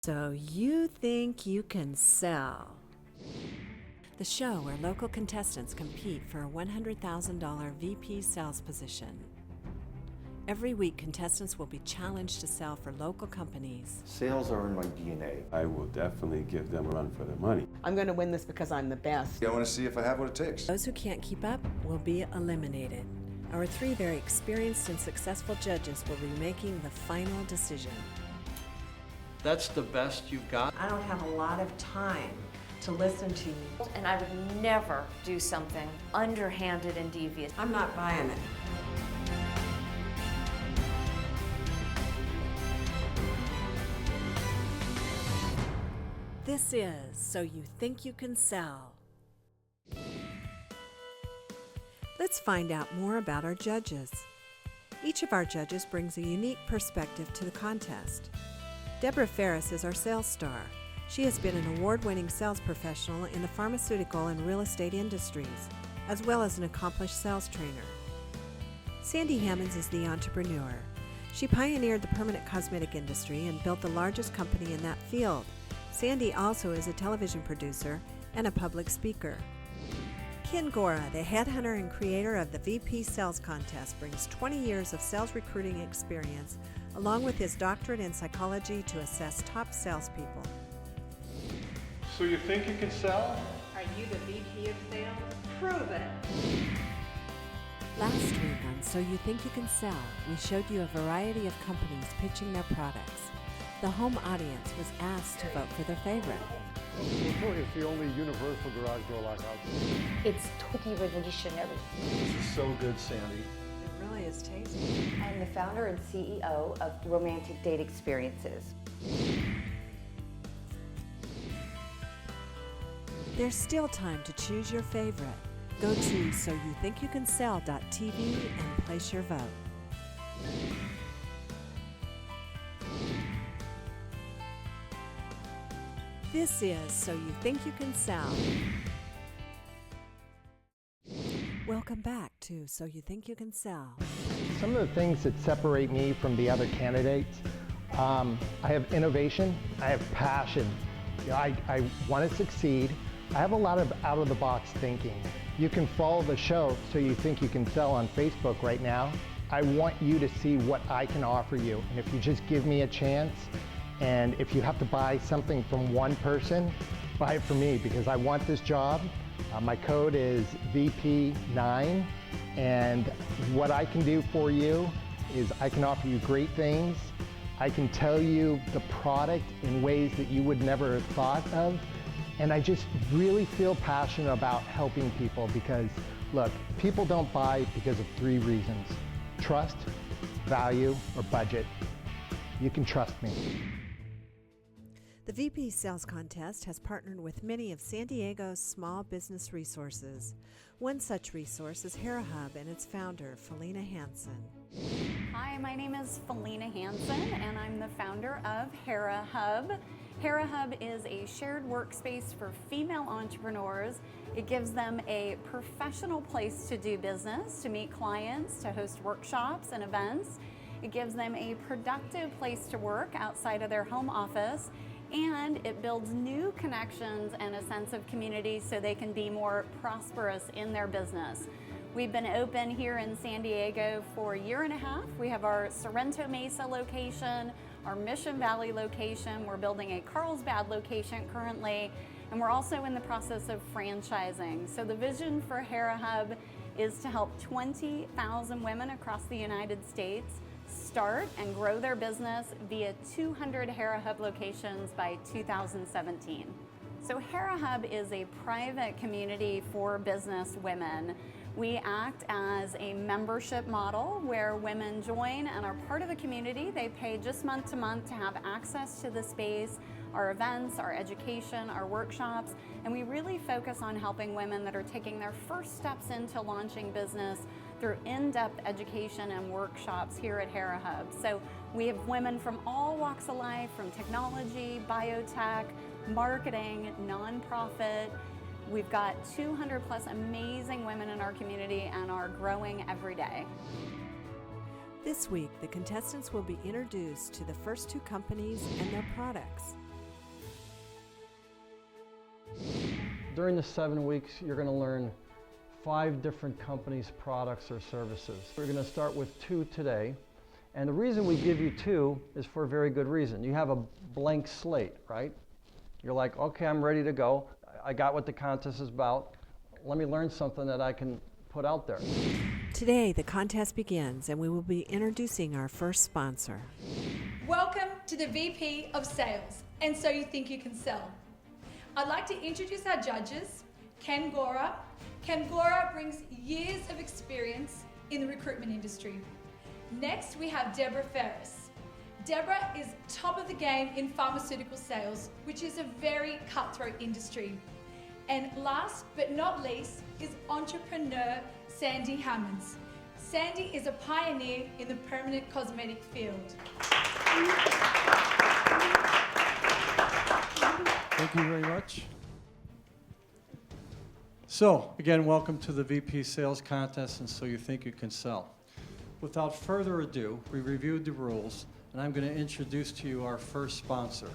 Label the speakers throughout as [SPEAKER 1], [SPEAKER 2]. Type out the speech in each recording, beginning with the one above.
[SPEAKER 1] So you think you can sell? The show where local contestants compete for a $100,000 VP sales position. Every week, contestants will be challenged to sell for local companies.
[SPEAKER 2] Sales are in my DNA.
[SPEAKER 3] I will definitely give them a run for their money.
[SPEAKER 4] I'm going to win this because I'm the best.
[SPEAKER 5] I want to see if I have what it takes.
[SPEAKER 1] Those who can't keep up will be eliminated. Our three very experienced and successful judges will be making the final decision.
[SPEAKER 6] That's the best you've got?
[SPEAKER 7] I don't have a lot of time to listen to you.
[SPEAKER 8] And I would never do something underhanded and devious.
[SPEAKER 7] I'm not buying it.
[SPEAKER 1] This is So You Think You Can Sell. Let's find out more about our judges. Each of our judges brings a unique perspective to the contest. Deborah Ferris is our sales star. She has been an award-winning sales professional in the pharmaceutical and real estate industries, as well as an accomplished sales trainer. Sandy Hammonds is the entrepreneur. She pioneered the permanent cosmetic industry and built the largest company in that field. Sandy also is a television producer and a public speaker. Ken Gora, the headhunter and creator of the VP Sales Contest, brings 20 years of sales recruiting experience, along with his doctorate in psychology to assess top salespeople.
[SPEAKER 9] So you think you can sell?
[SPEAKER 7] Are you the VP of sales? Prove it.
[SPEAKER 1] Last week on So You Think You Can Sell, we showed you a variety of companies pitching their products. The home audience was asked to vote for their favorite.
[SPEAKER 9] It's the only universal garage door lock out there.
[SPEAKER 10] It's totally revolutionary.
[SPEAKER 9] This is so good, Sandy.
[SPEAKER 7] It really is tasty.
[SPEAKER 10] I'm the founder and CEO of Romantic Date Experiences.
[SPEAKER 1] There's still time to choose your favorite. Go to soyouthinkyoucansell.tv and place your vote. This is So You Think You Can Sell. Welcome back to So You Think You Can Sell.
[SPEAKER 11] Some of the things that separate me from the other candidates, I have innovation, I have passion. I want to succeed. I have a lot of out-of-the-box thinking. You can follow the show So You Think You Can Sell on Facebook right now. I want you to see what I can offer you. And if you just give me a chance, and if you have to buy something from one person, buy it from me because I want this job. My code is VP9, and what I can do for you is I can offer you great things. I can tell you the product in ways that you would never have thought of. And I just really feel passionate about helping people because, look, people don't buy because of 3 reasons: trust, value, or budget. You can trust me.
[SPEAKER 1] The VP Sales Contest has partnered with many of San Diego's small business resources. One such resource is HeraHub and its founder, Felina Hansen.
[SPEAKER 12] Hi, my name is Felina Hansen, and I'm the founder of HeraHub. HeraHub is a shared workspace for female entrepreneurs. It gives them a professional place to do business, to meet clients, to host workshops and events. It gives them a productive place to work outside of their home office, and it builds new connections and a sense of community so they can be more prosperous in their business. We've been open here in San Diego for a year and a half. We have our Sorrento Mesa location, our Mission Valley location. We're building a Carlsbad location currently, and we're also in the process of franchising. So the vision for HeraHub is to help 20,000 women across the United States start and grow their business via 200 HeraHub locations by 2017. So HeraHub is a private community for business women. We act as a membership model where women join and are part of the community. They pay just month to month to have access to the space, our events, our education, our workshops, and we really focus on helping women that are taking their first steps into launching business through in-depth education and workshops here at HeraHub. So we have women from all walks of life, from technology, biotech, marketing, nonprofit. We've got 200 plus amazing women in our community and are growing every day.
[SPEAKER 1] This week, the contestants will be introduced to the first 2 companies and their products.
[SPEAKER 6] During the 7 weeks, you're going to learn 5 different companies' products or services. We're going to start with 2 today. And the reason we give you 2 is for a very good reason. You have a blank slate, right? You're like, okay, I'm ready to go. I got what the contest is about. Let me learn something that I can put out there.
[SPEAKER 1] Today, the contest begins, and we will be introducing our first sponsor.
[SPEAKER 2] Welcome to the VP of Sales, and So You Think You Can Sell. I'd like to introduce our judges, Ken Gora. Ken Gora brings years of experience in the recruitment industry. Next, we have Deborah Ferris. Deborah is top of the game in pharmaceutical sales, which is a very cutthroat industry. And last but not least is entrepreneur Sandy Hammonds. Sandy is a pioneer in the permanent cosmetic field.
[SPEAKER 6] Thank you very much. So, again, welcome to the VP Sales Contest, and So You Think You Can Sell. Without further ado, we reviewed the rules, and I'm going to introduce to you our first sponsor.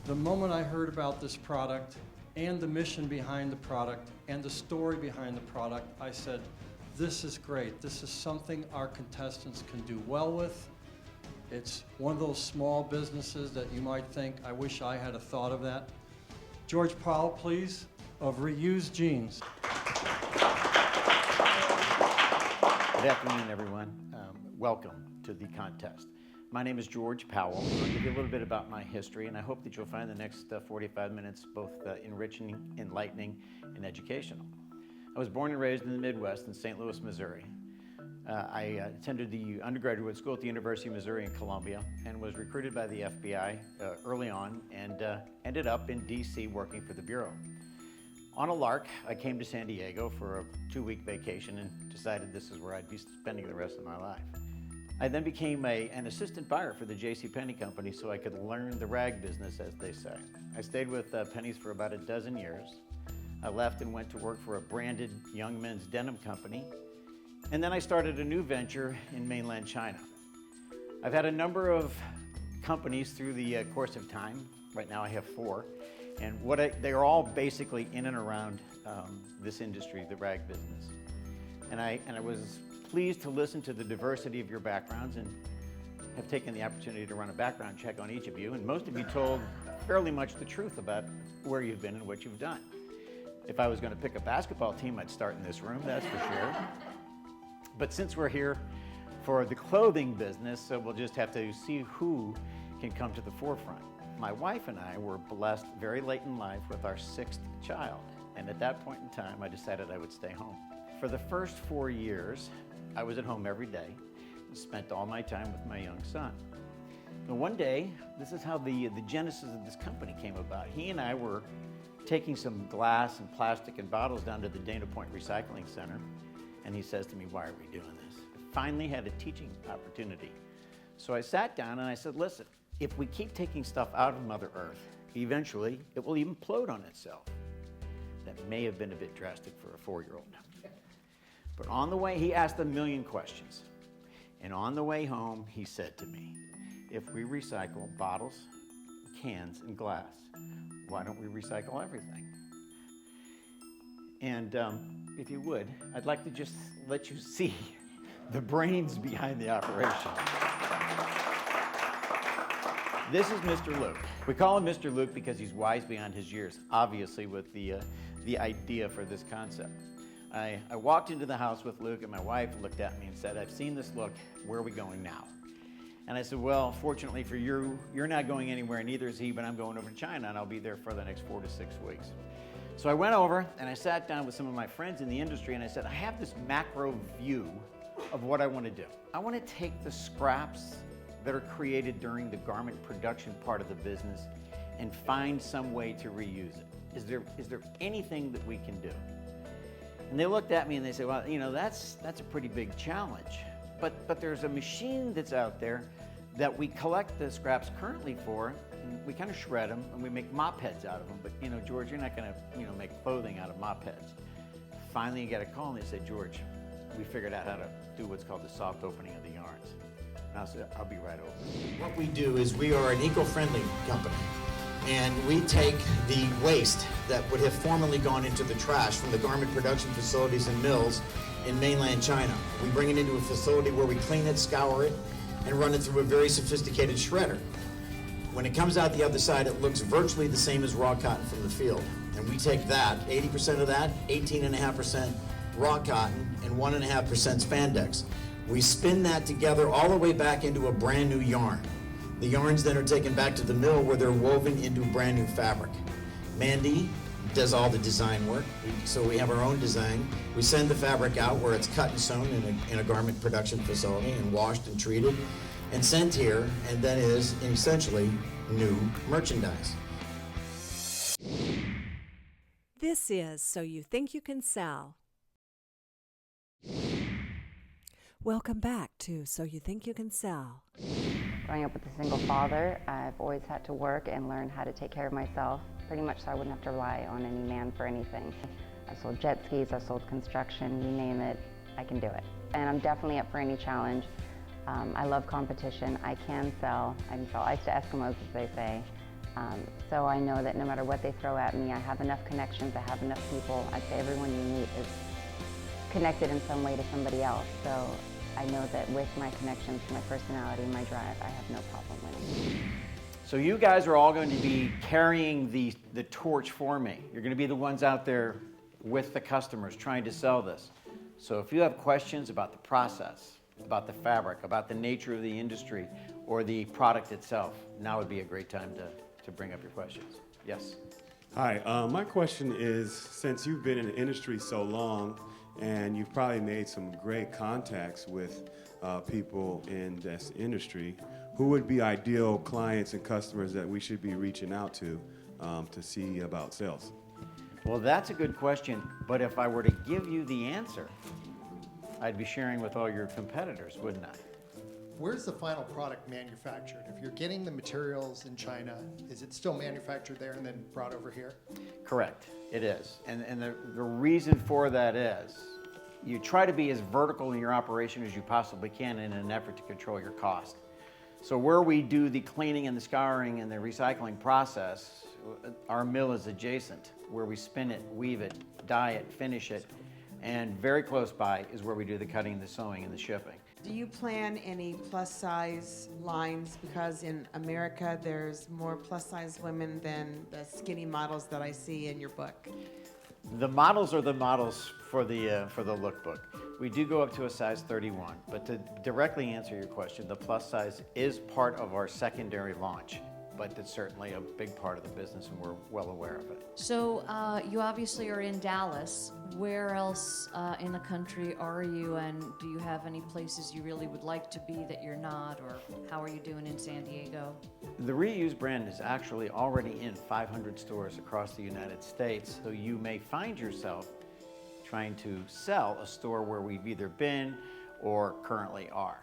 [SPEAKER 6] The moment I heard about this product and the mission behind the product and the story behind the product, I said, this is great. This is something our contestants can do well with. It's one of those small businesses that you might think, I wish I had a thought of that. George Powell, please, of Reused Jeans.
[SPEAKER 5] Good afternoon, everyone. Welcome to the contest. My name is George Powell. I'll give you a little bit about my history, and I hope that you'll find the next 45 minutes both enriching, enlightening, and educational. I was born and raised in the Midwest in St. Louis, Missouri. I attended the undergraduate school at the University of Missouri in Columbia and was recruited by the FBI early on and ended up in D.C. working for the Bureau. On a lark, I came to San Diego for a 2-week vacation and decided this is where I'd be spending the rest of my life. I then became an assistant buyer for the JCPenney company so I could learn the rag business, as they say. I stayed with Penny's for about a dozen years. I left and went to work for a branded young men's denim company. And then I started a new venture in mainland China. I've had a number of companies through the course of time. Right now I have 4. And they are all basically in and around this industry, the rag business. And I was pleased to listen to the diversity of your backgrounds and have taken the opportunity to run a background check on each of you. And most of you told fairly much the truth about where you've been and what you've done. If I was going to pick a basketball team, I'd start in this room, that's for sure. But since we're here for the clothing business, so we'll just have to see who can come to the forefront. My wife and I were blessed very late in life with our 6th child. And at that point in time, I decided I would stay home. For the first 4 years, I was at home every day and spent all my time with my young son. And one day, this is how the genesis of this company came about. He and I were taking some glass and plastic and bottles down to the Dana Point Recycling Center. And he says to me, why are we doing this? I finally had a teaching opportunity. So I sat down and I said, listen, if we keep taking stuff out of Mother Earth, eventually it will implode on itself. That may have been a bit drastic for a 4-year-old. But on the way, he asked a million questions. And on the way home, he said to me, if we recycle bottles, cans, and glass, why don't we recycle everything? And if you would, I'd like to just let you see the brains behind the operation. This is Mr. Luke. We call him Mr. Luke because he's wise beyond his years, obviously with the idea for this concept. I walked into the house with Luke and my wife looked at me and said, I've seen this look, where are we going now? And I said, well, fortunately for you, you're not going anywhere, neither is he, but I'm going over to China and I'll be there for the next 4 to 6 weeks. So I went over and I sat down with some of my friends in the industry and I said, I have this macro view of what I want to do. I want to take the scraps that are created during the garment production part of the business and find some way to reuse it. Is there anything that we can do? And they looked at me and they said, well, you know, that's a pretty big challenge. But there's a machine that's out there that we collect the scraps currently for, and we kind of shred them and we make mop heads out of them. But you know, George, you're not going to make clothing out of mop heads. Finally, you got a call and they said, George, we figured out how to do what's called the soft opening of the yarns. And I said, I'll be right over.
[SPEAKER 13] What we do is we are an eco-friendly company.
[SPEAKER 5] and we take the waste that would have formerly gone into the trash from the garment production facilities and mills in mainland China. We bring it into a facility where we clean it, scour it, and run it through a very sophisticated shredder. When it comes out the other side, it looks virtually the same as raw cotton from the field. And we take that, 80% of that, 18.5% raw cotton, and 1.5% spandex. We spin that together all the way back into a brand new yarn. The yarns then are taken back to the mill where they're woven into brand new fabric. Mandy does all the design work, so we have our own design. We send the fabric out where it's cut and sewn in a garment production facility and washed and treated and sent here, and that is essentially new merchandise.
[SPEAKER 1] This is So You Think You Can Sell. Welcome back to So You Think You Can Sell.
[SPEAKER 10] Growing up with a single father, I've always had to work and learn how to take care of myself, pretty much so I wouldn't have to rely on any man for anything. I've sold jet skis, I've sold construction, you name it, I can do it. And I'm definitely up for any challenge. I love competition. I can sell ice to Eskimos, as they say. So I know that no matter what they throw at me, I have enough connections, I have enough people. I'd say everyone you meet is connected in some way to somebody else. So I know that with my connections, my personality, my drive, I have no problem winning.
[SPEAKER 5] So you guys are all going to be carrying the torch for me. You're going to be the ones out there with the customers trying to sell this. So if you have questions about the process, about the fabric, about the nature of the industry, or the product itself, now would be a great time to bring up your questions. Yes?
[SPEAKER 3] Hi, my question is, since you've been in the industry so long, and you've probably made some great contacts with people in this industry, who would be ideal clients and customers that we should be reaching out to see about sales?
[SPEAKER 5] Well, that's a good question, but if I were to give you the answer, I'd be sharing with all your competitors, wouldn't I?
[SPEAKER 13] Where's the final product manufactured? If you're getting the materials in China, is it still manufactured there and then brought over here?
[SPEAKER 5] Correct, it is. And the reason for that is you try to be as vertical in your operation as you possibly can in an effort to control your cost. So where we do the cleaning and the scouring and the recycling process, our mill is adjacent, where we spin it, weave it, dye it, finish it, and very close by is where we do the cutting, the sewing, and the shipping.
[SPEAKER 4] Do you plan any plus size lines? Because in America, there's more plus size women than the skinny models that I see in your book.
[SPEAKER 5] The models are the models for the lookbook. We do go up to a size 31, but to directly answer your question, the plus size is part of our secondary launch, but it's certainly a big part of the business and we're well aware of it.
[SPEAKER 8] So you obviously are in Dallas. Where else in the country are you, and do you have any places you really would like to be that you're not, or how are you doing in San Diego?
[SPEAKER 5] The Reuse brand is actually already in 500 stores across the United States, so you may find yourself trying to sell a store where we've either been or currently are.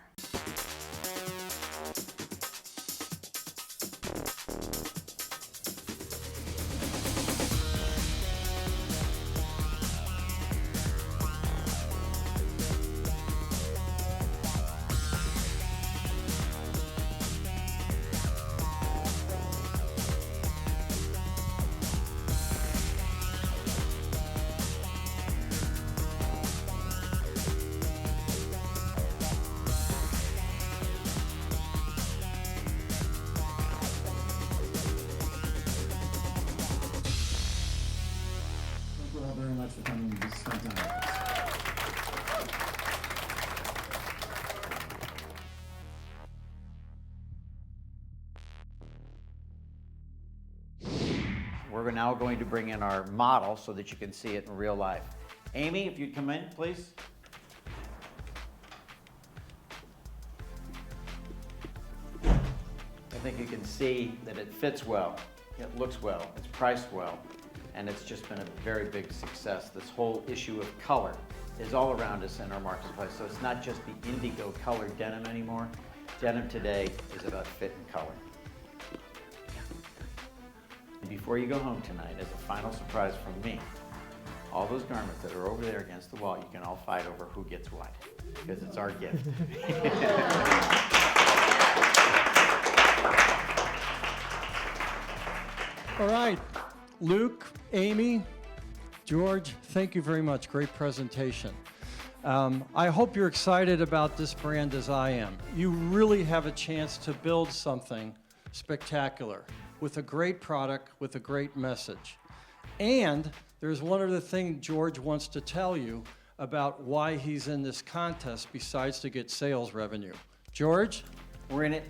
[SPEAKER 5] We're now going to bring in our model so that you can see it in real life. Amy, if you'd come in, please. I think you can see that it fits well, it looks well, it's priced well, and it's just been a very big success. This whole issue of color is all around us in our marketplace, so it's not just the indigo colored denim anymore. Denim today is about fit and color. Before you go home tonight, as a final surprise from me, all those garments that are over there against the wall, you can all fight over who gets what, because it's our gift.
[SPEAKER 6] All right, Luke, Amy, George, thank you very much. Great presentation. I hope you're excited about this brand as I am. You really have a chance to build something spectacular with a great product, with a great message. And there's one other thing George wants to tell you about why he's in this contest besides to get sales revenue. George?
[SPEAKER 5] We're in it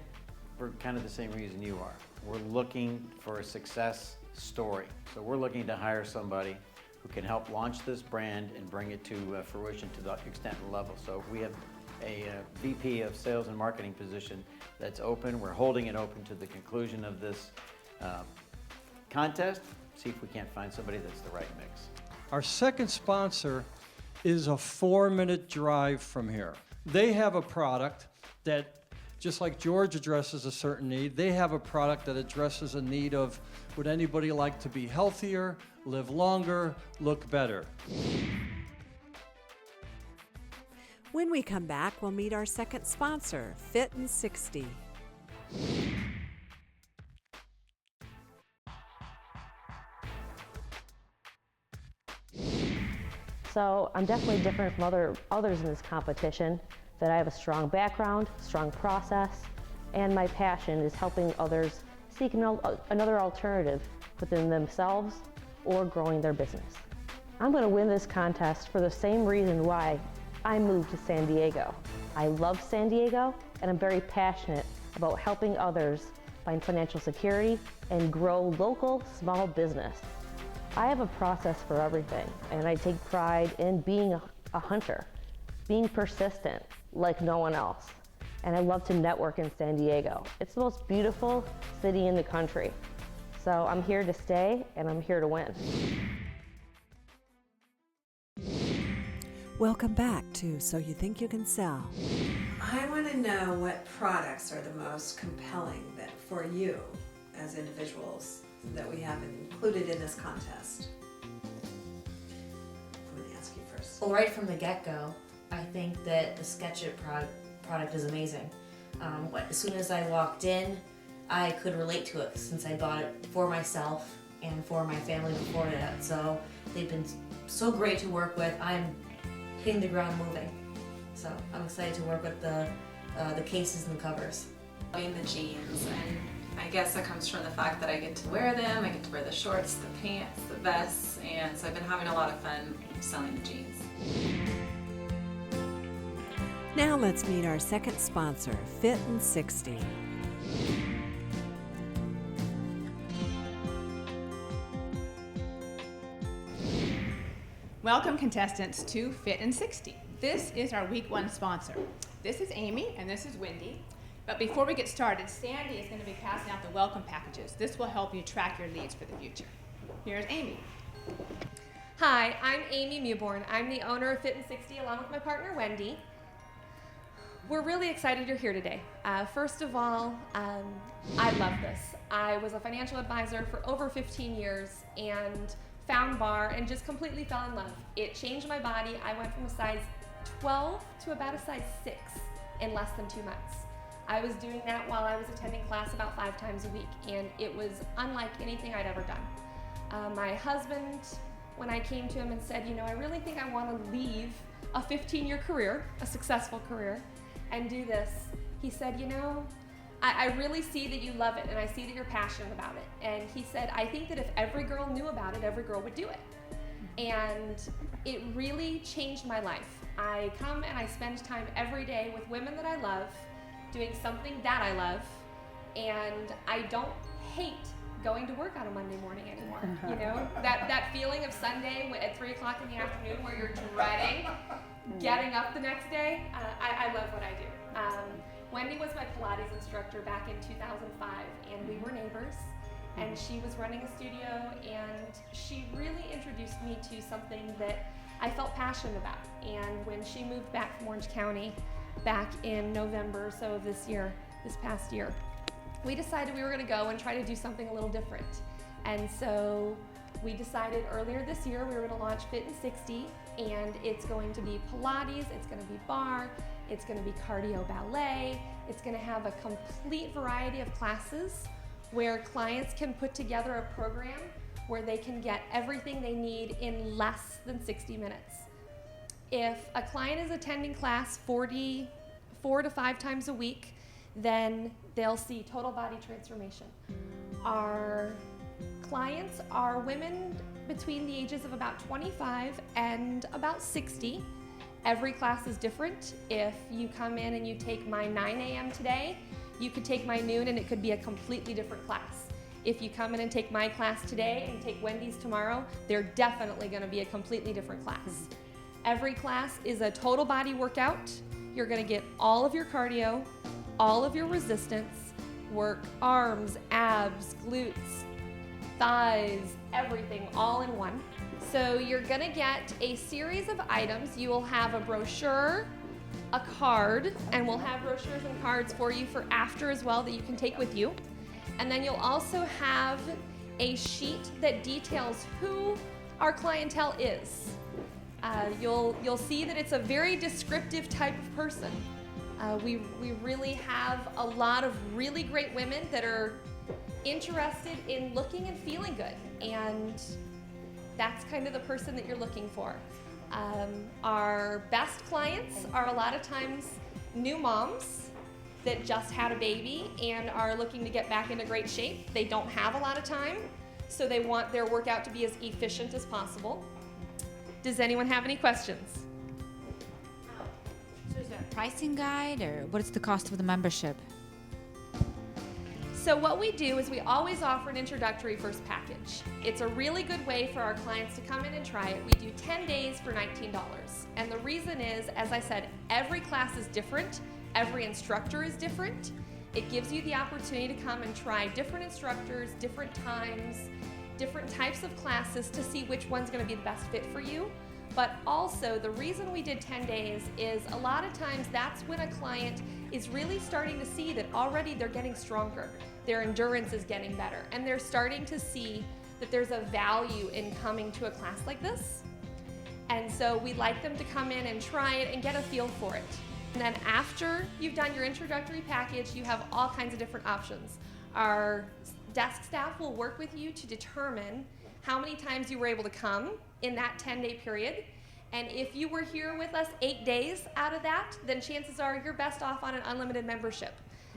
[SPEAKER 5] for kind of the same reason you are. We're looking for a success story. So we're looking to hire somebody who can help launch this brand and bring it to fruition to the extent and level. So we have a VP of sales and marketing position that's open. We're holding it open to the conclusion of this contest. See if we can't find somebody that's the right mix.
[SPEAKER 6] Our second sponsor is a 4-minute drive from here. They have a product that, just like George addresses a certain need, they have a product that addresses a need of, would anybody like to be healthier, live longer, look better?
[SPEAKER 1] When we come back, we'll meet our second sponsor, Fit and 60.
[SPEAKER 14] So I'm definitely different from others in this competition, that I have a strong background, strong process, and my passion is helping others seek another alternative within themselves or growing their business. I'm going to win this contest for the same reason why I moved to San Diego. I love San Diego, and I'm very passionate about helping others find financial security and grow local small business. I have a process for everything, and I take pride in being a hunter, being persistent like no one else. And I love to network in San Diego. It's the most beautiful city in the country. So I'm here to stay, and I'm here to win.
[SPEAKER 1] Welcome back to So You Think You Can Sell. I want to know what products are the most compelling that for you as individuals that we have included in this contest. I'm going to ask you first.
[SPEAKER 15] Well, right from the get-go, I think that the SketchUp product is amazing. As soon as I walked in, I could relate to it since I bought it for myself and for my family before that. So they've been so great to work with. I'm hitting the ground moving. So I'm excited to work with the cases and the covers.
[SPEAKER 16] Loving the jeans, and I guess that comes from the fact that I get to wear them. I get to wear the shorts, the pants, the vests, and so I've been having a lot of fun selling the jeans.
[SPEAKER 1] Now let's meet our second sponsor, Fit and 60.
[SPEAKER 17] Welcome, contestants, to Fit and 60. This is our week 1 sponsor. This is Amy and this is Wendy. But before we get started, Sandy is going to be passing out the welcome packages. This will help you track your leads for the future. Here's Amy.
[SPEAKER 18] Hi, I'm Amy Mewborn. I'm the owner of Fit and 60 along with my partner Wendy. We're really excited you're here today. First of all, I love this. I was a financial advisor for over 15 years and found barre and just completely fell in love. It changed my body. I went from a size 12 to about a size 6 in less than 2 months. I was doing that while I was attending class about 5 times a week, and it was unlike anything I'd ever done. My husband, when I came to him and said, you know, I really think I want to leave a 15-year career, a successful career, and do this, he said, you know, I really see that you love it, and I see that you're passionate about it. And he said, I think that if every girl knew about it, every girl would do it. And it really changed my life. I come and I spend time every day with women that I love, doing something that I love, and I don't hate going to work on a Monday morning anymore. You know, that feeling of Sunday at 3 o'clock in the afternoon where you're dreading getting up the next day. I love what I do. Wendy was my Pilates instructor back in 2005, and we were neighbors, and she was running a studio, and she really introduced me to something that I felt passionate about. And when she moved back from Orange County back in November or so of this past year, we decided we were going to go and try to do something a little different. And so we decided earlier this year we were going to launch Fit and 60, and it's going to be Pilates, it's going to be barre, it's going to be cardio ballet, it's going to have a complete variety of classes where clients can put together a program where they can get everything they need in less than 60 minutes. If a client is attending class 4 to 5 times a week, then they'll see total body transformation. Our clients are women between the ages of about 25 and about 60. Every class is different. If you come in and you take my 9 a.m. today, you could take my noon and it could be a completely different class. If you come in and take my class today and take Wendy's tomorrow, they're definitely going to be a completely different class. Every class is a total body workout. You're going to get all of your cardio, all of your resistance, work arms, abs, glutes, thighs, everything all in one. So you're going to get a series of items. You will have a brochure, a card, and we'll have brochures and cards for you for after as well that you can take with you. And then you'll also have a sheet that details who our clientele is. You'll see that it's a very descriptive type of person. We really have a lot of really great women that are interested in looking and feeling good, and that's kind of the person that you're looking for. Our best clients are a lot of times new moms that just had a baby and are looking to get back into great shape. They don't have a lot of time, so they want their workout to be as efficient as possible. Does anyone have any questions?
[SPEAKER 19] So is there a pricing guide, or what is the cost of the membership?
[SPEAKER 18] So what we do is we always offer an introductory first package. It's a really good way for our clients to come in and try it. We do 10 days for $19. And the reason is, as I said, every class is different. Every instructor is different. It gives you the opportunity to come and try different instructors, different times, different types of classes to see which one's going to be the best fit for you. But also, the reason we did 10 days is a lot of times that's when a client is really starting to see that already they're getting stronger. Their endurance is getting better, and they're starting to see that there's a value in coming to a class like this. And so we like them to come in and try it and get a feel for it. And then after you've done your introductory package, you have all kinds of different options. Our desk staff will work with you to determine how many times you were able to come in that 10-day period. And if you were here with us 8 days out of that, then chances are you're best off on an unlimited membership.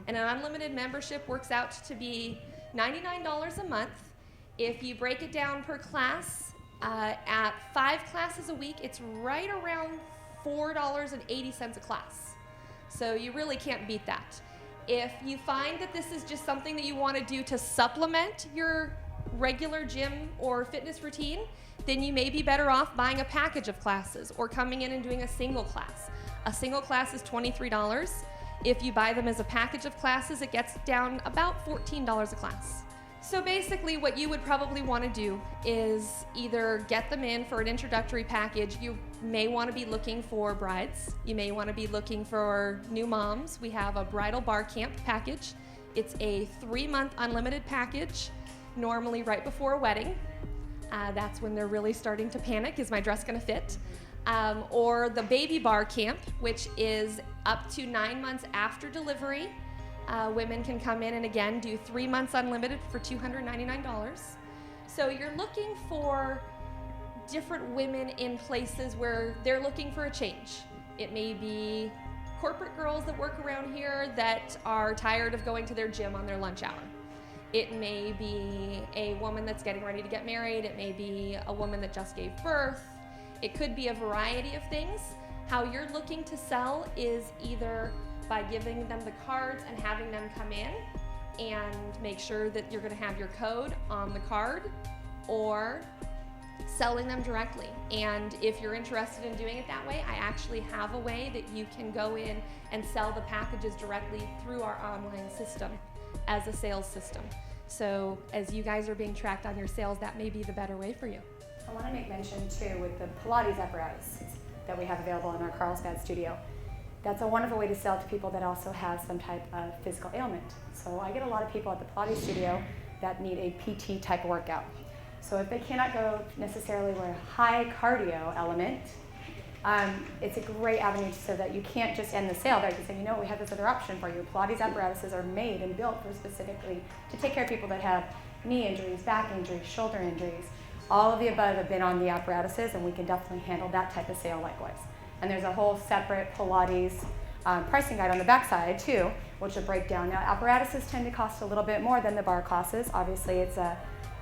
[SPEAKER 18] And an unlimited membership works out to be $99 a month. If you break it down per class, at 5 classes a week, it's right around $4.80 a class. So you really can't beat that. If you find that this is just something that you want to do to supplement your regular gym or fitness routine, then you may be better off buying a package of classes or coming in and doing a single class. A single class is $23. If you buy them as a package of classes, it gets down about $14 a class. So basically what you would probably want to do is either get them in for an introductory package. You may want to be looking for brides. You may want to be looking for new moms. We have a bridal bar camp package. It's a 3-month unlimited package, normally right before a wedding. That's when they're really starting to panic, is my dress going to fit? Or the baby bar camp, which is up to 9 months after delivery. Women can come in and again do 3 months unlimited for $299. So you're looking for different women in places where they're looking for a change. It may be corporate girls that work around here that are tired of going to their gym on their lunch hour. It may be a woman that's getting ready to get married. It may be a woman that just gave birth. It could be a variety of things. How you're looking to sell is either by giving them the cards and having them come in and make sure that you're going to have your code on the card, or selling them directly. And if you're interested in doing it that way, I actually have a way that you can go in and sell the packages directly through our online system as a sales system. So as you guys are being tracked on your sales, that may be the better way for you.
[SPEAKER 20] I want to make mention too with the Pilates apparatus that we have available in our Carlsbad studio. That's a wonderful way to sell to people that also have some type of physical ailment. So I get a lot of people at the Pilates studio that need a PT type workout. So if they cannot go necessarily with a high cardio element, It's a great avenue so that you can't just end the sale there. You can say, you know, we have this other option for you. Pilates apparatuses are made and built for specifically to take care of people that have knee injuries, back injuries, shoulder injuries. All of the above have been on the apparatuses, and we can definitely handle that type of sale likewise. And there's a whole separate Pilates pricing guide on the back side too, which will break down. Now, apparatuses tend to cost a little bit more than the bar classes. Obviously, it's a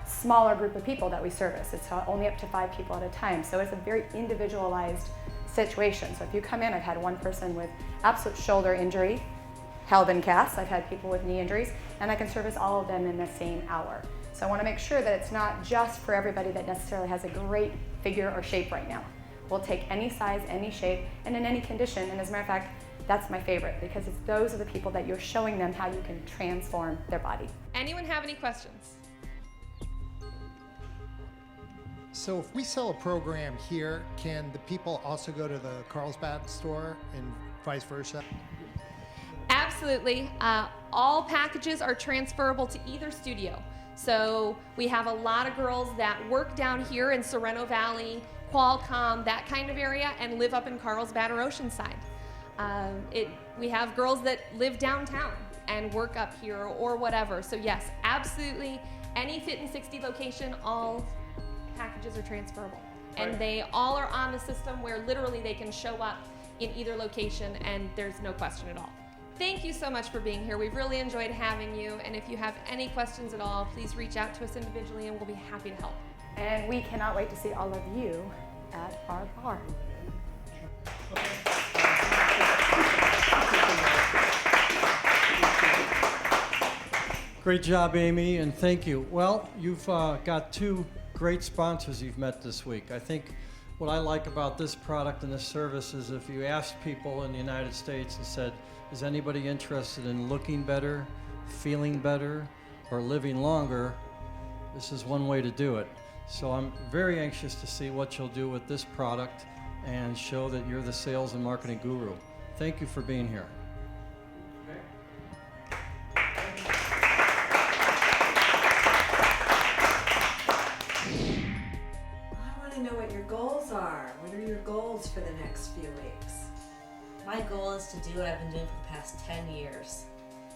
[SPEAKER 20] smaller group of people that we service. It's only up to 5 people at a time, so it's a very individualized situation. So if you come in, I've had one person with absolute shoulder injury, held in casts. I've had people with knee injuries, and I can service all of them in the same hour. So I want to make sure that it's not just for everybody that necessarily has a great figure or shape right now. We'll take any size, any shape, and in any condition. And as a matter of fact, that's my favorite, because those are the people that you're showing them how you can transform their body.
[SPEAKER 18] Anyone have any questions?
[SPEAKER 13] So if we sell a program here, can the people also go to the Carlsbad store and vice versa?
[SPEAKER 18] Absolutely. All packages are transferable to either studio. So we have a lot of girls that work down here in Sorrento Valley, Qualcomm, that kind of area, and live up in Carlsbad or Oceanside. We have girls that live downtown and work up here or whatever. So yes, absolutely, any Fit in 60 location, all packages are transferable. And they all are on the system where literally they can show up in either location and there's no question at all. Thank you so much for being here. We've really enjoyed having you. And if you have any questions at all, please reach out to us individually and we'll be happy to help.
[SPEAKER 20] And we cannot wait to see all of you at our bar.
[SPEAKER 6] Great job, Amy, and thank you. Well, you've got 2 great sponsors you've met this week. I think what I like about this product and this service is if you asked people in the United States and said, is anybody interested in looking better, feeling better, or living longer, this is one way to do it. So I'm very anxious to see what you'll do with this product and show that you're the sales and marketing guru. Thank you for being here.
[SPEAKER 1] I want to know what your goals are. What are your goals for the next few weeks?
[SPEAKER 15] My goal is to do what I've been doing for the past 10 years.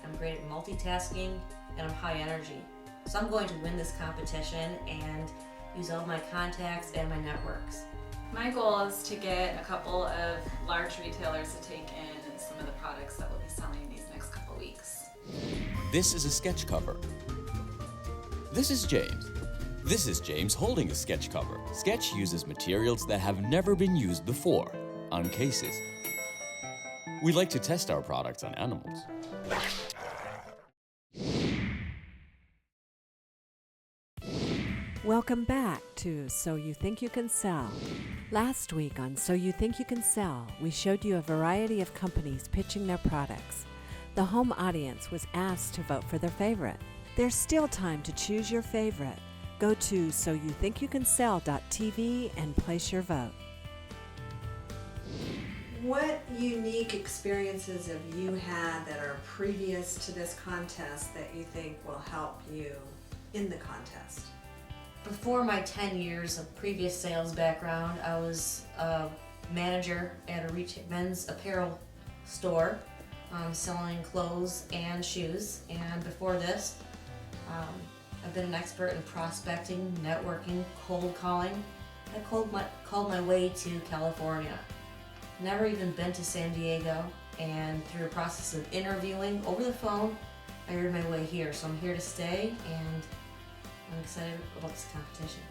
[SPEAKER 15] I'm great at multitasking and I'm high energy. So I'm going to win this competition and use all my contacts and my networks.
[SPEAKER 16] My goal is to get a couple of large retailers to take in some of the products that we'll be selling these next couple weeks.
[SPEAKER 21] This is a sketch cover. This is James. This is James holding a sketch cover. Sketch uses materials that have never been used before on cases. We like to test our products on animals.
[SPEAKER 1] Welcome back to So You Think You Can Sell. Last week on So You Think You Can Sell, we showed you a variety of companies pitching their products. The home audience was asked to vote for their favorite. There's still time to choose your favorite. Go to soyouthinkyoucansell.tv and place your vote. What unique experiences have you had that are previous to this contest that you think will help you in the contest?
[SPEAKER 15] Before my 10 years of previous sales background, I was a manager at a men's apparel store selling clothes and shoes. And before this, I've been an expert in prospecting, networking, cold calling. I called my way to California. Never even been to San Diego, and through a process of interviewing over the phone, I earned my way here. So I'm here to stay, and I'm excited about this competition.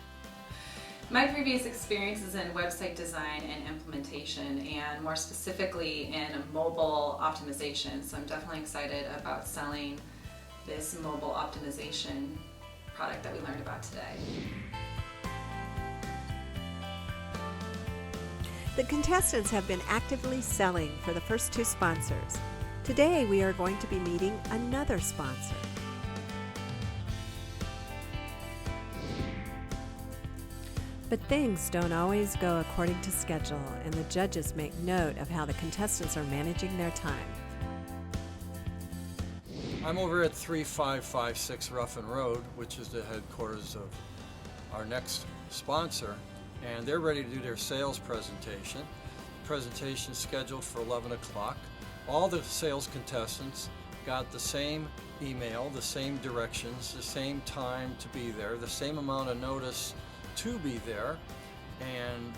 [SPEAKER 16] My previous experience is in website design and implementation, and more specifically in mobile optimization. So I'm definitely excited about selling this mobile optimization product that we learned about today.
[SPEAKER 1] The contestants have been actively selling for the first 2 sponsors. Today we are going to be meeting another sponsor. But things don't always go according to schedule, and the judges make note of how the contestants are managing their time.
[SPEAKER 6] I'm over at 3556 Ruffin Road, which is the headquarters of our next sponsor, and they're ready to do their sales presentation. presentation scheduled for 11 o'clock. All the sales contestants got the same email, the same directions, the same time to be there, the same amount of notice to be there, and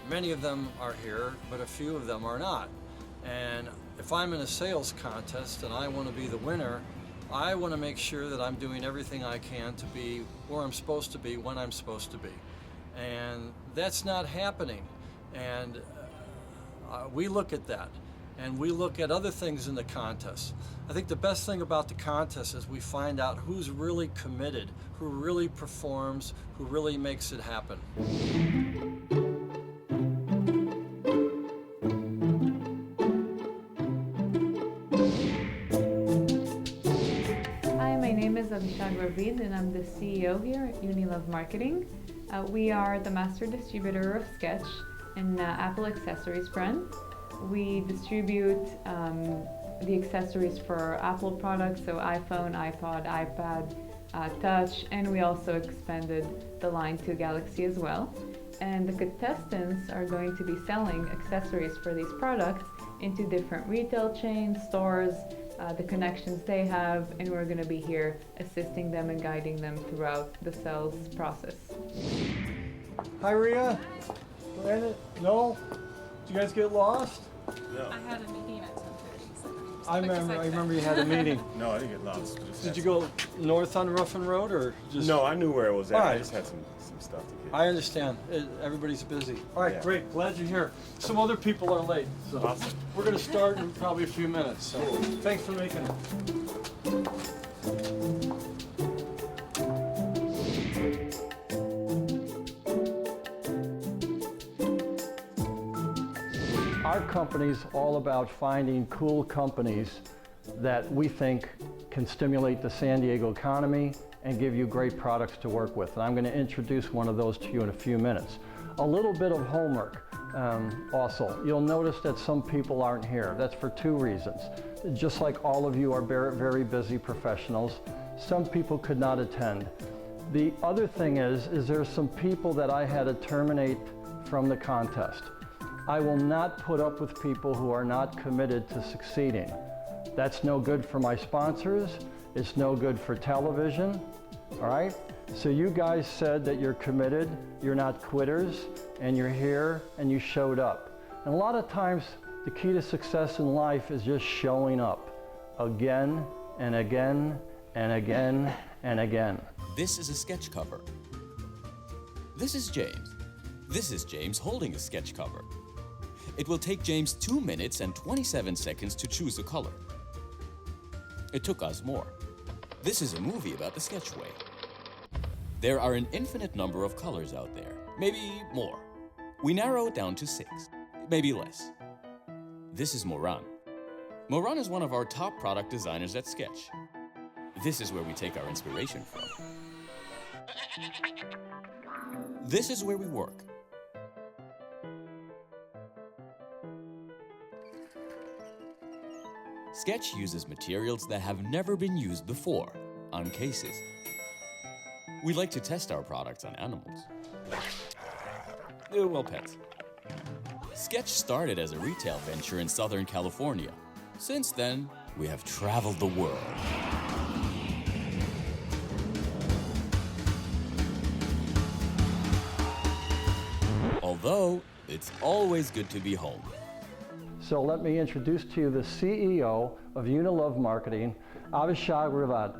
[SPEAKER 6] many of them are here, but a few of them are not. And if I'm in a sales contest and I want to be the winner, I want to make sure that I'm doing everything I can to be where I'm supposed to be when I'm supposed to be. And that's not happening. And we look at that. And we look at other things in the contest. I think the best thing about the contest is we find out who's really committed, who really performs, who really makes it happen.
[SPEAKER 9] Hi, my name is Abhishek Ravid and I'm the CEO here at Unilove Marketing. We are the master distributor of Sketch, an Apple accessories brand. We distribute the accessories for Apple products, so iPhone, iPod, iPad, Touch, and we also expanded the line to Galaxy as well. And the contestants are going to be selling accessories for these products into different retail chains, stores, the connections they have, and we're going to be here assisting them and guiding them throughout the sales process.
[SPEAKER 6] Hi, Rhea. Brandon? No? Did you guys get lost?
[SPEAKER 3] No.
[SPEAKER 16] I had a meeting at 10:30. So
[SPEAKER 6] I remember you had a meeting.
[SPEAKER 3] No, I didn't get lost.
[SPEAKER 6] Did you go north on Ruffin Road or just?
[SPEAKER 3] No, I knew where it was at.
[SPEAKER 6] All
[SPEAKER 3] I
[SPEAKER 6] right.
[SPEAKER 3] just had some stuff to get.
[SPEAKER 6] I understand. Everybody's busy. All right,
[SPEAKER 3] Yeah.
[SPEAKER 6] great. Glad you're here. Some other people are late, so
[SPEAKER 3] Awesome.
[SPEAKER 6] we're going to start in probably a few minutes. So thanks for making it. Our company's all about finding cool companies that we think can stimulate the San Diego economy and give you great products to work with. And I'm going to introduce one of those to you in a few minutes. A little bit of homework also. You'll notice that some people aren't here. That's for two reasons. Just like all of you are very busy professionals, some people could not attend. The other thing is there's some people that I had to terminate from the contest. I will not put up with people who are not committed to succeeding. That's no good for my sponsors. It's no good for television, all right? So you guys said that you're committed, you're not quitters, and you're here and you showed up. And a lot of times, the key to success in life is just showing up again and again and again and again.
[SPEAKER 21] This is a sketch cover. This is James. This is James holding a sketch cover. It will take James 2 minutes and 27 seconds to choose a color. It took us more. This is a movie about the sketchway. There are an infinite number of colors out there, maybe more. We narrow it down to 6, maybe less. This is Moran. Moran is one of our top product designers at Sketch. This is where we take our inspiration from. This is where we work. Sketch uses materials that have never been used before on cases. We like to test our products on animals. Well, pets. Sketch started as a retail venture in Southern California. Since then, we have traveled the world. Although, it's always good to be home.
[SPEAKER 6] So let me introduce to you the CEO of Unilove Marketing, Abhishek Ravid.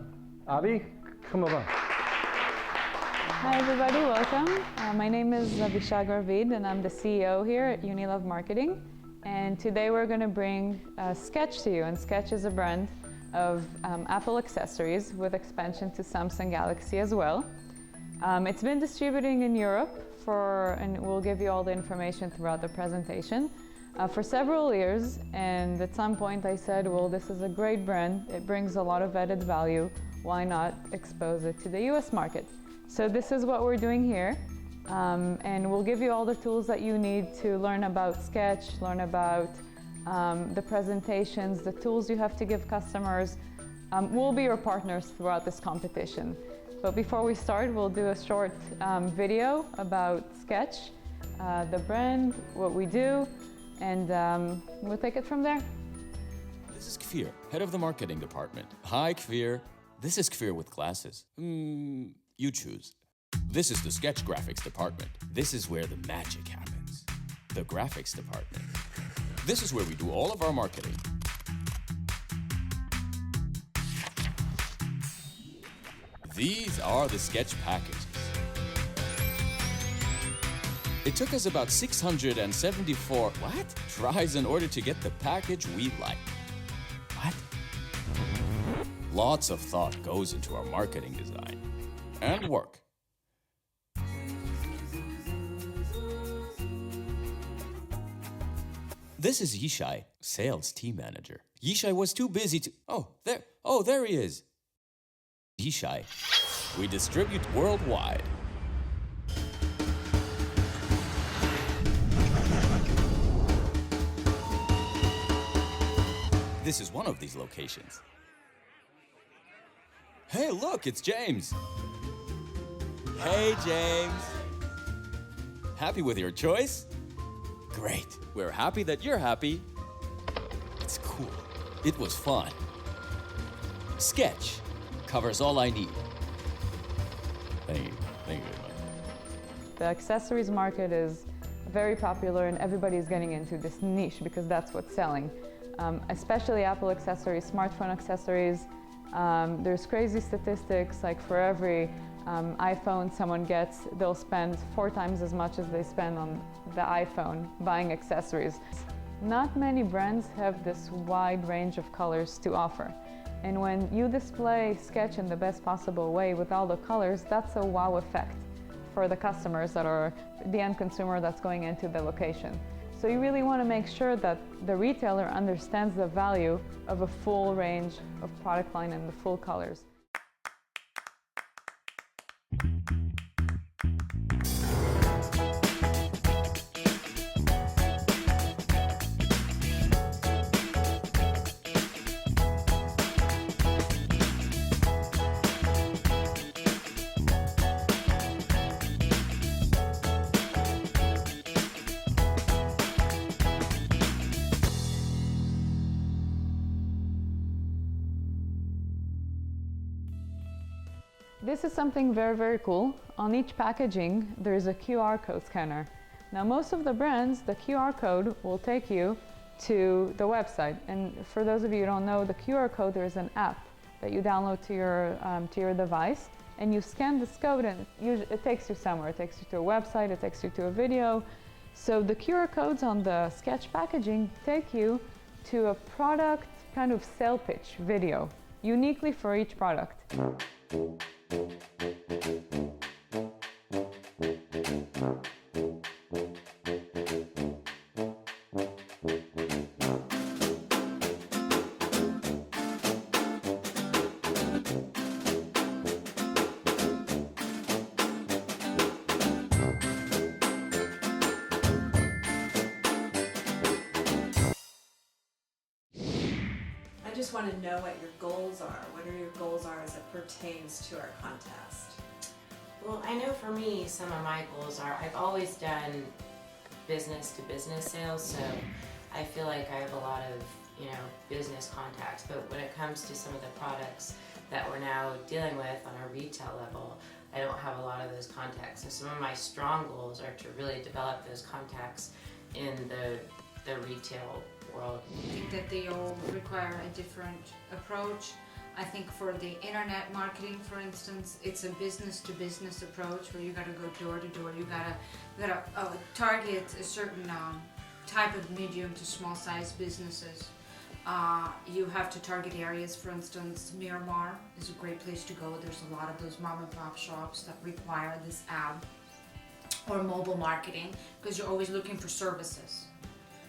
[SPEAKER 6] Abhi, come over.
[SPEAKER 9] Hi everybody, welcome. My name is Abhishek Ravid and I'm the CEO here at Unilove Marketing. And today we're going to bring Sketch to you. And Sketch is a brand of Apple accessories with expansion to Samsung Galaxy as well. It's been distributing in Europe and we'll give you all the information throughout the presentation, for several years. And at some point I said, well, this is a great brand. It brings a lot of added value. Why not expose it to the US market? So this is what we're doing here. And we'll give you all the tools that you need to learn about Sketch, learn about the presentations, the tools you have to give customers. We'll be your partners throughout this competition. But before we start, we'll do a short video about Sketch. the brand, what we do, and we'll take it from there.
[SPEAKER 21] This is Kfir, head of the marketing department. Hi, Kfir. This is Kfir with glasses. You choose. This is the sketch graphics department. This is where the magic happens. The graphics department. This is where we do all of our marketing. These are the sketch packages. It took us about 674 tries in order to get the package we like. What? Lots of thought goes into our marketing design and work. This is Yishai, sales team manager. Yishai was too busy to... there he is. Yishai. We distribute worldwide. This is one of these locations. Hey, look, it's James. Hey, James. Happy with your choice? Great. We're happy that you're happy. It's cool. It was fun. Sketch covers all I need. Thank you. Thank you very much.
[SPEAKER 9] The accessories market is very popular and everybody's getting into this niche because that's what's selling. Especially Apple accessories, smartphone accessories. There's crazy statistics, like for every iPhone someone gets, they'll spend 4 times as much as they spend on the iPhone buying accessories. Not many brands have this wide range of colors to offer. And when you display Sketch in the best possible way with all the colors, that's a wow effect for the customers that are the end consumer that's going into the location. So you really want to make sure that the retailer understands the value of a full range of product line and the full colors. This is something very, very cool. On each packaging, there is a QR code scanner. Now, most of the brands, the QR code will take you to the website. And for those of you who don't know, the QR code, there is an app that you download to your device, and you scan this code, and it takes you somewhere. It takes you to a website, it takes you to a video. So the QR codes on the Sketch packaging take you to a product kind of sale pitch video, uniquely for each product.
[SPEAKER 1] I just want to know what your goals are. What are your goals are as it pertains to our contest?
[SPEAKER 7] Well, I know for me, some of my goals are, I've always done business to business sales, so I feel like I have a lot of, business contacts, but when it comes to some of the products that we're now dealing with on a retail level, I don't have a lot of those contacts. So some of my strong goals are to really develop those contacts in the retail world.
[SPEAKER 22] I think that they all require a different approach. I think for the internet marketing, for instance, it's a business-to-business approach where you gotta go door to door. You gotta target a certain type of medium to small size businesses. You have to target areas. For instance, Miramar is a great place to go. There's a lot of those mom and pop shops that require this app or mobile marketing because you're always looking for services.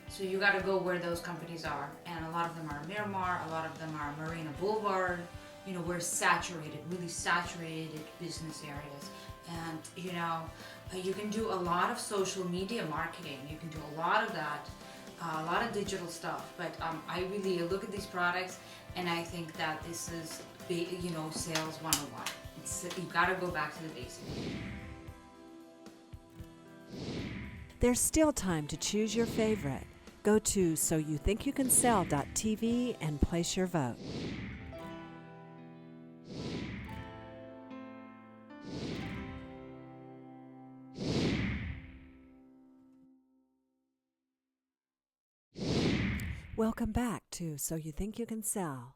[SPEAKER 22] So you got to go where those companies are, and a lot of them are Miramar, a lot of them are Marina Boulevard. We're saturated, really saturated business areas, and you can do a lot of social media marketing. You can do a lot of that, a lot of digital stuff. But I really look at these products, and I think that this is, sales 101. You got to go back to the basics.
[SPEAKER 1] There's still time to choose your favorite. Go to soyouthinkyoucansell.tv and place your vote. Welcome back to So You Think You Can Sell.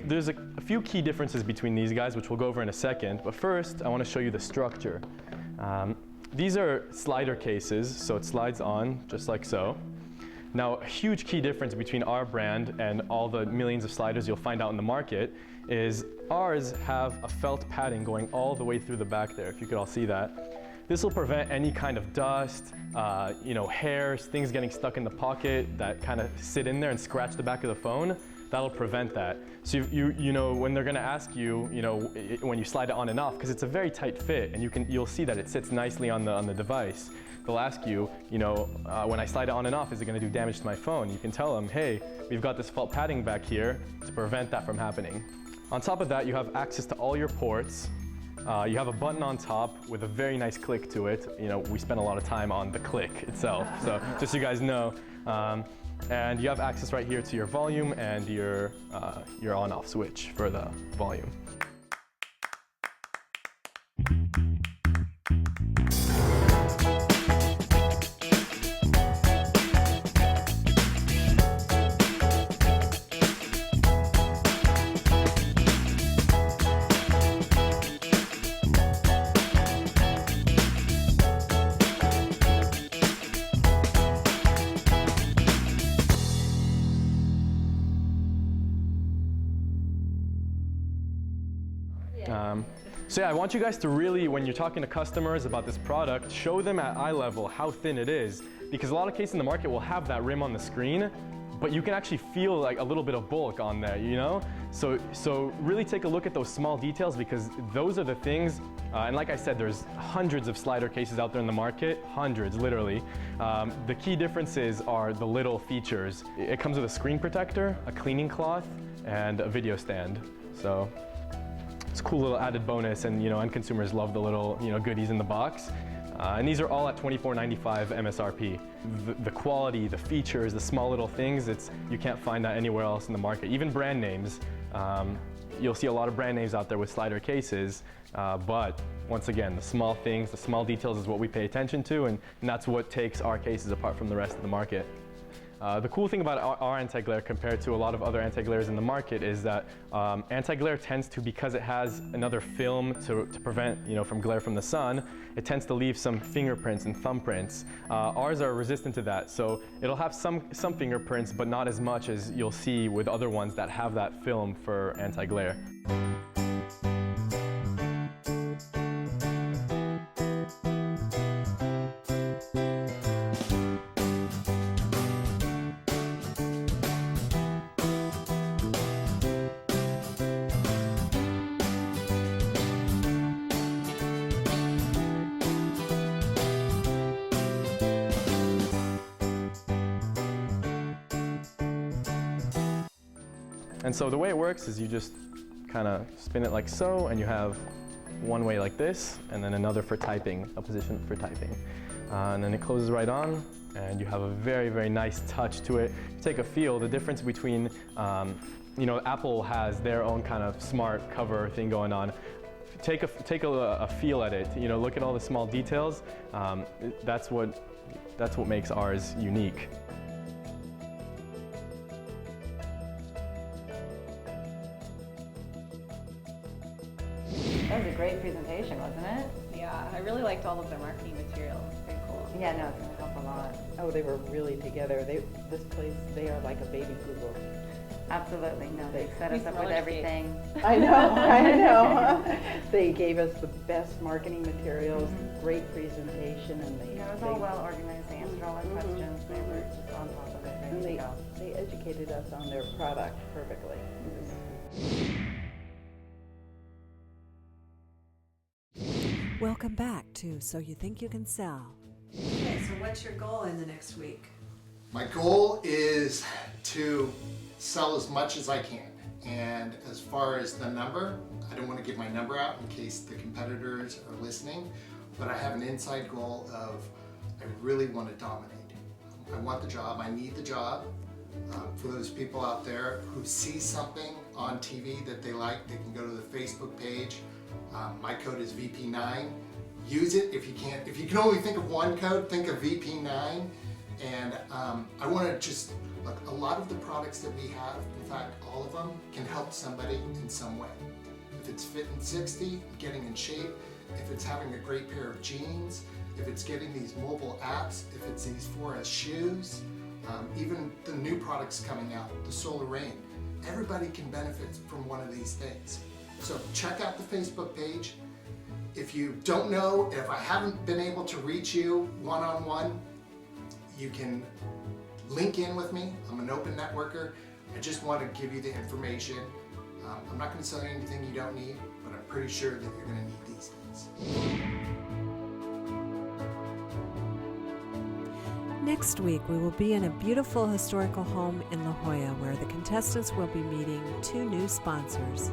[SPEAKER 11] There's a few key differences between these guys, which we'll go over in a second. But first, I want to show you the structure. These are slider cases, so it slides on just like so. Now, a huge key difference between our brand and all the millions of sliders you'll find out in the market is ours have a felt padding going all the way through the back there, if you could all see that. This will prevent any kind of dust, hairs, things getting stuck in the pocket that kind of sit in there and scratch the back of the phone. That'll prevent that. So you know when they're going to ask you, when you slide it on and off, because it's a very tight fit, and you'll see that it sits nicely on the device. They'll ask you, when I slide it on and off, is it going to do damage to my phone? You can tell them, hey, we've got this felt padding back here to prevent that from happening. On top of that, you have access to all your ports. You have a button on top with a very nice click to it. We spend a lot of time on the click itself, so just so you guys know. And you have access right here to your volume and your on-off switch for the volume. So yeah, I want you guys to really, when you're talking to customers about this product, show them at eye level how thin it is, because a lot of cases in the market will have that rim on the screen, but you can actually feel like a little bit of bulk on there, So really take a look at those small details, because those are the things, and like I said, there's hundreds of slider cases out there in the market, hundreds, literally. The key differences are the little features. It comes with a screen protector, a cleaning cloth, and a video stand. So it's a cool little added bonus, and end consumers love the little goodies in the box. And these are all at $24.95 MSRP. The quality, the features, the small little things, you can't find that anywhere else in the market. Even brand names, you'll see a lot of brand names out there with slider cases, but once again, the small things, the small details is what we pay attention to, and that's what takes our cases apart from the rest of the market. The cool thing about our anti-glare compared to a lot of other anti-glares in the market is that anti-glare tends to, because it has another film to prevent from glare from the sun, it tends to leave some fingerprints and thumbprints. Ours are resistant to that, so it'll have some fingerprints, but not as much as you'll see with other ones that have that film for anti-glare. And so the way it works is you just kind of spin it like so, and you have one way like this, and then another for typing, a position for typing. And then it closes right on, and you have a very, very nice touch to it. You take a feel, the difference between, Apple has their own kind of smart cover thing going on. Take a feel at it, look at all the small details. That's what makes ours unique.
[SPEAKER 12] That was a great presentation, wasn't it?
[SPEAKER 23] Yeah, I really liked all of their marketing materials. Very cool.
[SPEAKER 12] Yeah, no, it's going to help a lot.
[SPEAKER 24] Oh, they were really together. They are like a baby Google.
[SPEAKER 12] Absolutely. No, they set us up with everything.
[SPEAKER 24] I know. They gave us the best marketing materials, great presentation, and
[SPEAKER 12] it was all well organized. They answered all our questions. They were just on top of it, ready to go.
[SPEAKER 24] They educated us on their product perfectly.
[SPEAKER 1] Welcome back to So You Think You Can Sell. Okay, so what's your goal in the next week?
[SPEAKER 13] My goal is to sell as much as I can. And as far as the number, I don't want to give my number out in case the competitors are listening, but I have an inside goal of I really want to dominate. I want the job, I need the job. For those people out there who see something on TV that they like, they can go to the Facebook page. My code is VP9. Use it if you can't. If you can only think of one code, think of VP9. And I want to just, look, a lot of the products that we have, in fact, all of them can help somebody in some way. If it's fit in 60, getting in shape, if it's having a great pair of jeans, if it's getting these mobile apps, if it's these 4S shoes, even the new products coming out, the Solar Rain, everybody can benefit from one of these things. So check out the Facebook page. If you don't know, if I haven't been able to reach you one-on-one, you can link in with me. I'm an open networker. I just want to give you the information. I'm not going to sell you anything you don't need, but I'm pretty sure that you're going to need these things.
[SPEAKER 1] Next week, we will be in a beautiful historical home in La Jolla where the contestants will be meeting 2 new sponsors.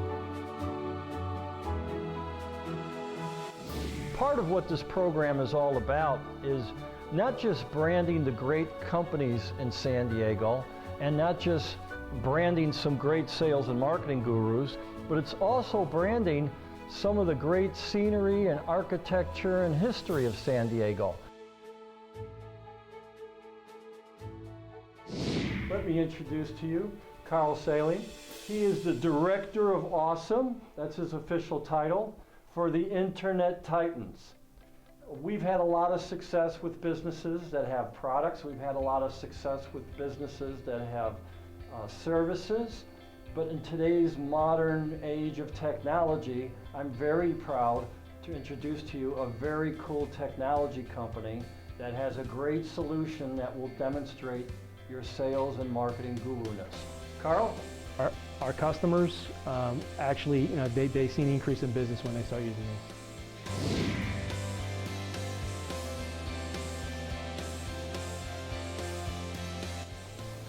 [SPEAKER 6] Part of what this program is all about is not just branding the great companies in San Diego and not just branding some great sales and marketing gurus, but it's also branding some of the great scenery and architecture and history of San Diego. Let me introduce to you Carl Saling. He is the Director of Awesome, that's his official title, for the Internet Titans. We've had a lot of success with businesses that have products. We've had a lot of success with businesses that have services. But in today's modern age of technology, I'm very proud to introduce to you a very cool technology company that has a great solution that will demonstrate your sales and marketing guru-ness. Carl?
[SPEAKER 2] Our customers actually, they see an increase in business when they start using these.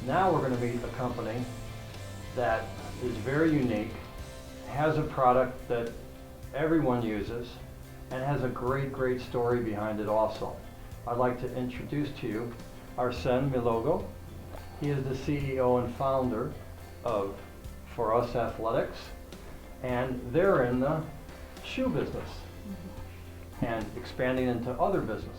[SPEAKER 6] Now we're going to meet a company that is very unique, has a product that everyone uses, and has a great, great story behind it also. I'd like to introduce to you Arsene Milogo. He is the CEO and founder of For Us Athletics, and they're in the shoe business and expanding into other businesses.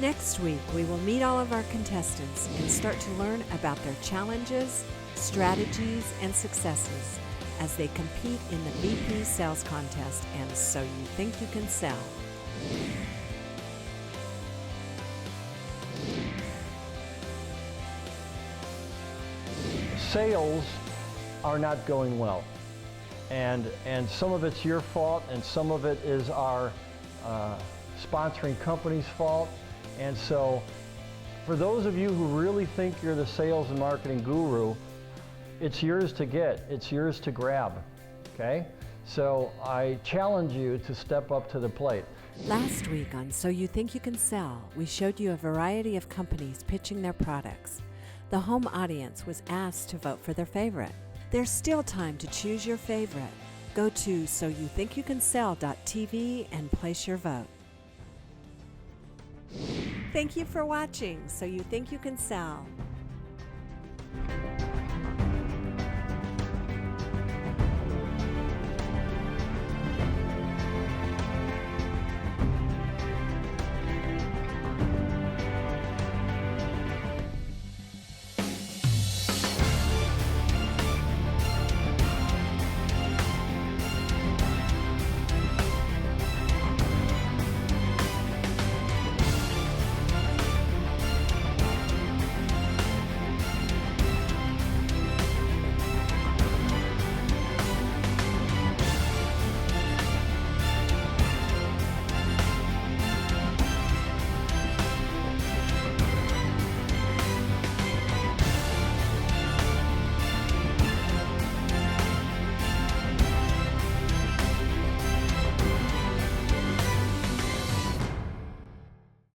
[SPEAKER 1] Next week, we will meet all of our contestants and start to learn about their challenges, strategies, and successes as they compete in the VP Sales Contest and So You Think You Can Sell.
[SPEAKER 6] Sales are not going well, and some of it's your fault and some of it is our sponsoring company's fault. And so for those of you who really think you're the sales and marketing guru, it's yours to get, it's yours to grab, okay? So I challenge you to step up to the plate.
[SPEAKER 1] Last week on So You Think You Can Sell, we showed you a variety of companies pitching their products. The home audience was asked to vote for their favorite. There's still time to choose your favorite. Go to soyouthinkyoucansell.tv and place your vote. Thank you for watching So You Think You Can Sell.